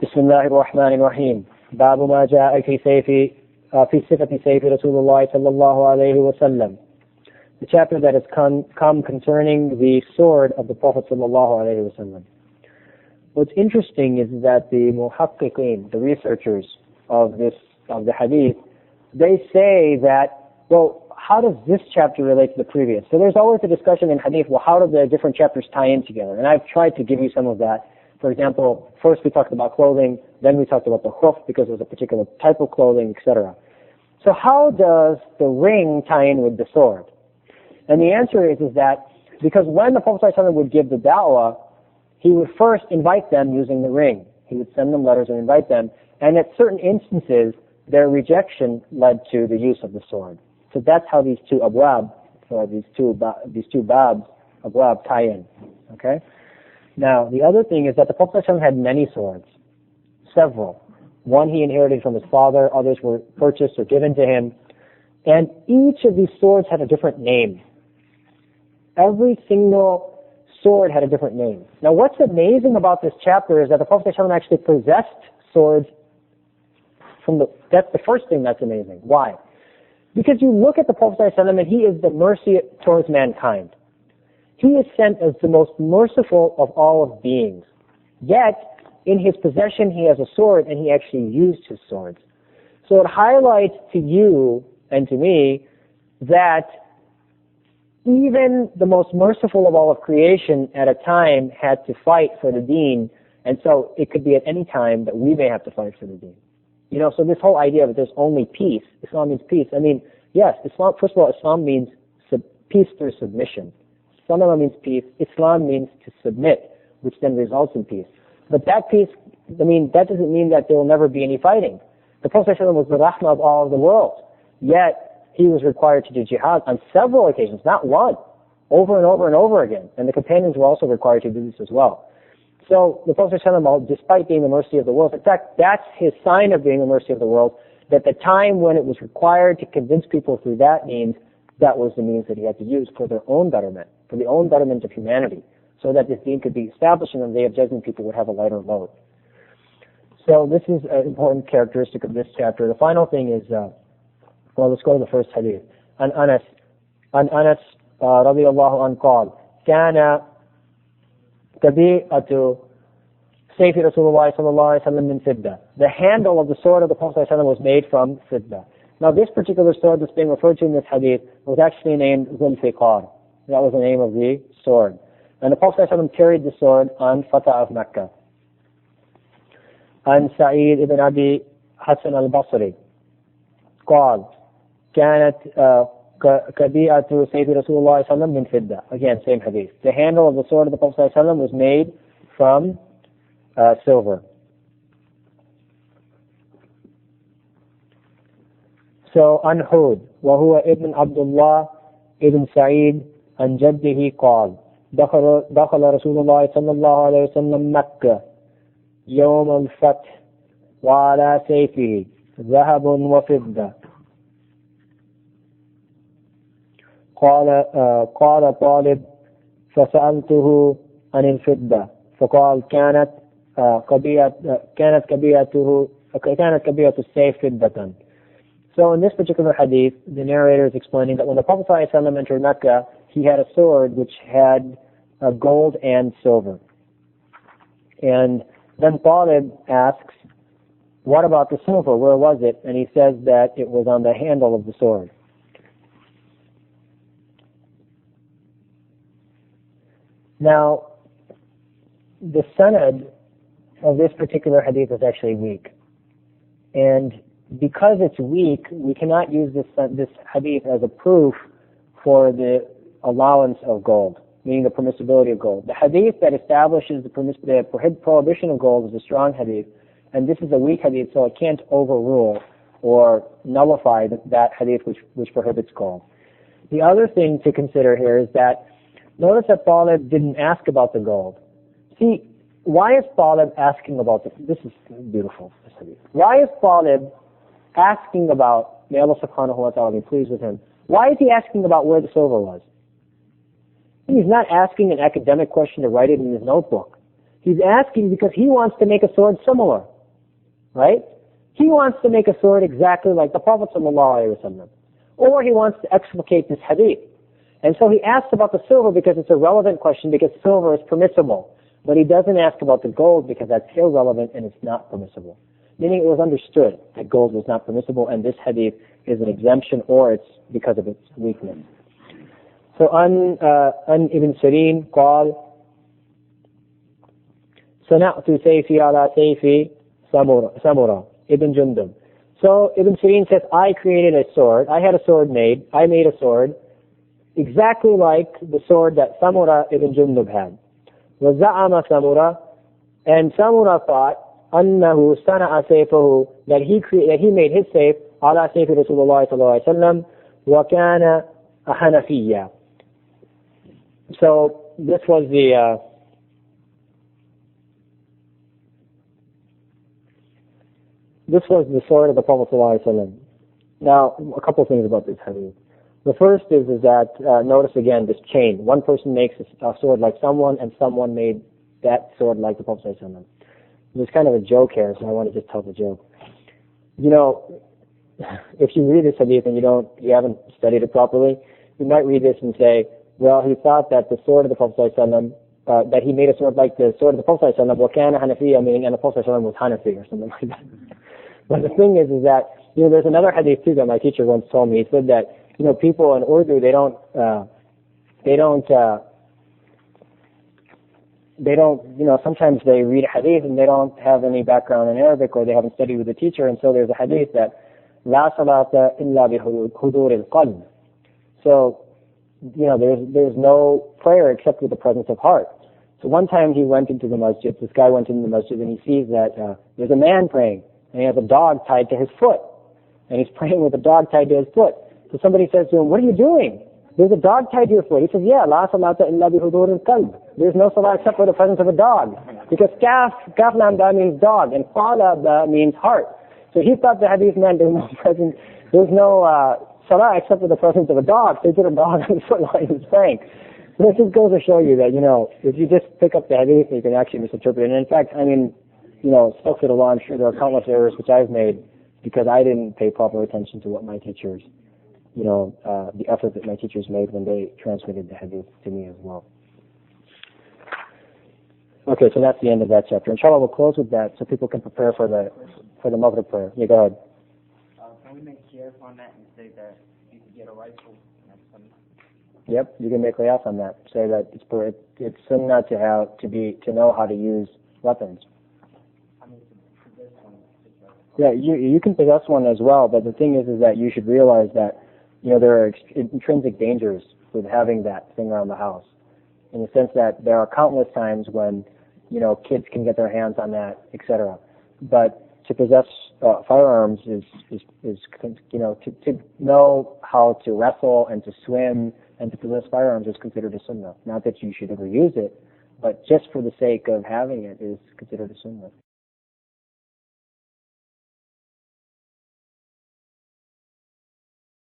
بسم الله الرحمن الرحيم باب ما جاء في صفة سيف رسول الله صلى الله عليه وسلم. The chapter that has come concerning the sword of the Prophet sallallahu alaihi wasallam. What's interesting is that the muhaqqiqeen, the researchers of the hadith, they say that, well, how does this chapter relate to the previous? So there's always a discussion in hadith, well, how do the different chapters tie in together? And I've tried to give you some of that. For example, first we talked about clothing, then we talked about the khuf because it was a particular type of clothing, etc. So how does the ring tie in with the sword? And the answer is that because when the Prophet ﷺ would give the da'wah, he would first invite them using the ring. He would send them letters and invite them. And at certain instances, their rejection led to the use of the sword. So that's how these two abwab, or these two babs, abwab, tie in. Okay? Now, the other thing is that the Prophet ﷺ had many swords. Several. One he inherited from his father, others were purchased or given to him. And each of these swords had a different name. Every single sword had a different name. Now, what's amazing about this chapter is that the Prophet ﷺ actually possessed swords that's the first thing that's amazing. Why? Because you look at the Prophet ﷺ and he is the mercy towards mankind. He is sent as the most merciful of all of beings. Yet, in his possession, he has a sword, and he actually used his swords. So it highlights to you and to me that even the most merciful of all of creation at a time had to fight for the deen, and so it could be at any time that we may have to fight for the deen. You know, so this whole idea that there's only peace, Islam means peace. I mean, yes, Islam, first of all, Islam means peace through submission. Salama means peace. Islam means to submit, which then results in peace. But that peace, I mean, that doesn't mean that there will never be any fighting. The Prophet ﷺ was the rahmah of all of the world. Yet, he was required to do jihad on several occasions, not one, over and over and over again. And the companions were also required to do this as well. So, the Prophet ﷺ, despite being the mercy of the world, in fact, that's his sign of being the mercy of the world, that the time when it was required to convince people through that means, that was the means that he had to use for their own betterment, for the own betterment of humanity, so that this deen could be established and on the day of judgment people would have a lighter load. So this is an important characteristic of this chapter. The final thing is, well, let's go to the first hadith. An Anas radiyallahu anhu قال كان كبيئة سيف رسول الله صلى الله عليه وسلم من فضة. The handle of the sword of the Prophet ﷺ was made from fidda. Now this particular sword that's being referred to in this hadith was actually named Zulfiqar. That was the name of the sword. And the Prophet ﷺ carried the sword on Fatah of Mecca. عن سعيد ibn Abi Hassan al-Basri قال كانت كبيئة سيف رسول الله صلى الله عليه وسلم من فضة. Again, same hadith. The handle of the sword of the Prophet ﷺ was made from silver. So, عن هود وهو ابن عبد الله ابن سعيد عن جده قال دخل رسول الله صلى الله عليه وسلم مكة يوم الفتح وعلى سيفه ذهب وفضة. قال طالب فسألته عن الفضة فقال كانت كبيئة السيف فضة. So in this particular hadith, the narrator is explaining that when the Prophet ﷺ entered Mecca, he had a sword which had gold and silver. And then Talib asks, what about the silver? Where was it? And he says that it was on the handle of the sword. Now, the sanad of this particular hadith is actually weak. And because it's weak, we cannot use this hadith as a proof for the allowance of gold, meaning the permissibility of gold. The hadith that establishes the prohibition of gold is a strong hadith, and this is a weak hadith, so it can't overrule or nullify that hadith which prohibits gold. The other thing to consider here is that notice that Talib didn't ask about the gold. See, why is Talib asking about this is beautiful, this hadith. Why is Talib asking about, may Allah subhanahu wa ta'ala be pleased with him, why is he asking about where the silver was? He's not asking an academic question to write it in his notebook. He's asking because he wants to make a sword similar, right? He wants to make a sword exactly like the Prophet ﷺ, or he wants to explicate this hadith. And so he asks about the silver because it's a relevant question, because silver is permissible. But he doesn't ask about the gold because that's irrelevant and it's not permissible. Meaning it was understood that gold was not permissible, and this hadith is an exemption, or it's because of its weakness. So on Ibn Sirin قال صنعت سيفي على سيف سمرة Ibn Jundub. So Ibn Sirin says, I created a sword. I had a sword made. I made a sword exactly like the sword that Samura Ibn Jundub had. وزعم سمرة, and Samura thought أنه صنع سيفه, that he made his safe على سيف رسول الله صلى الله عليه وسلم وكان حنفيا. So this was the sword of the Prophet sallallahu alaihi wasallam. Now, a couple of things about this hadith. The first is that notice again this chain. One person makes a sword like someone, and someone made that sword like the Prophet sallallahu alaihi wasallam. There's kind of a joke here, so I want to just tell the joke. You know, if you read this hadith and you haven't studied it properly, you might read this and say, well, he thought that the sword of the Prophet ﷺ, that he made a sword like the sword of the Prophet ﷺ, وَكَانَ حَنَفِيًّا, meaning, and the Prophet ﷺ was Hanafi or something like that. But the thing is that, there's another hadith too that my teacher once told me. He said that, people in Urdu, they don't, sometimes they read a hadith and they don't have any background in Arabic, or they haven't studied with a teacher, and so there's a hadith that لا صلاة إلا بحضور القلب. So, there's no prayer except with the presence of heart. So one time he went into the masjid, this guy went into the masjid, and he sees that there's a man praying, and he has a dog tied to his foot. And he's praying with a dog tied to his foot. So somebody says to him, what are you doing? There's a dog tied to your foot. He says, yeah, la salata illa bihudur al-qalb. There's no salah except for the presence of a dog. Because kaf lam da means dog, and qala da means heart. So he thought the hadith meant there's no salah except for the presence of a dog. So he put a dog on his foot while he was praying. So this just goes to show you that, if you just pick up the hadith, you can actually misinterpret it. And in fact, astaghfirullah, I'm sure there are countless errors which I've made because I didn't pay proper attention to what my teachers, the effort that my teachers made when they transmitted the hadith to me as well. Okay, so that's the end of that chapter. Inshallah, we'll close with that so people can prepare for the Maghrib prayer. Yeah, go ahead. Can we make share on that and say that you could get a rifle? Yep, you can make qiyas on that. Say that it's sunnah to know how to use weapons. Yeah, you can possess one as well, but the thing is that you should realize that there are intrinsic dangers with having that thing around the house, in the sense that there are countless times when kids can get their hands on that, etc. But to possess firearms is to know how to wrestle and to swim and to possess firearms is considered a sunnah. Not that you should ever use it, but just for the sake of having it is considered a sunnah.